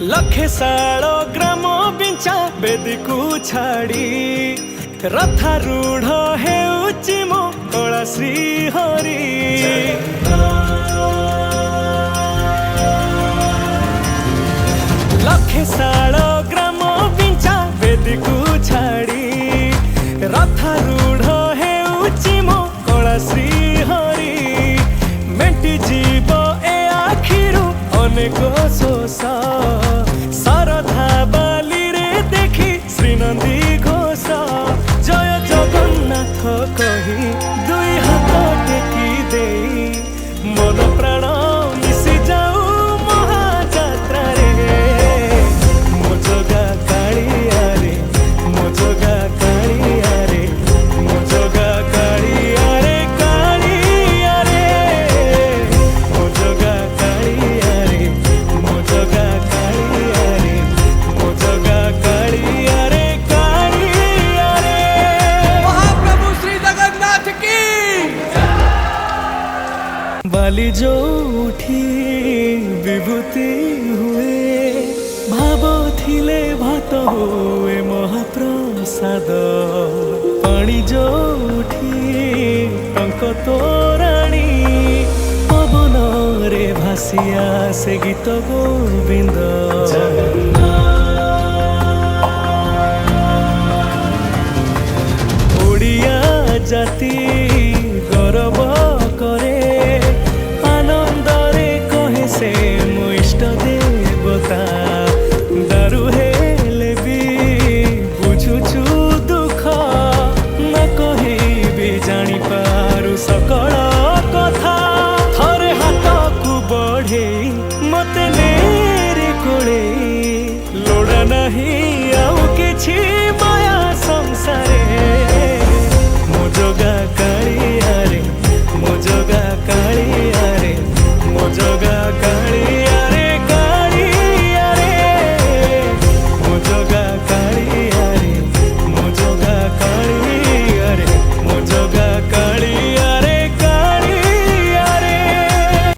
लखे साल ग्राम बिंचा बेदी को छाड़ी रथारूढ़ हेउची मो कला श्री हरि। लखे साल ग्राम बिंचा बेदी को छाड़ी रथारूढ़ हेउची मो कला श्री हरि। मेटी जीव ए आखिरु अनेक शोष सरधा बाली रे देखी श्रीनंदी घोष। जय जगन्नाथ कही दुई हाथ टेकी दे मन प्राण मिशि जाऊ महाजात्रा रे। मो जगा कालिया रे मो जगा कालिया रे मो जगा कालिया रे कालिया रे मो जगा कालिया रे मो जगा कालिया रे मो जगा कालिया रे कालिया रे। महाप्रभु श्री जगन्नाथ की बाली जो उठी विभूति हुए भाव थिले भात हुए महाप्रसाद। पानी जो उठी टंक तोराणी पवन रे भासिया से गीत गोविंद। ओडिया जाति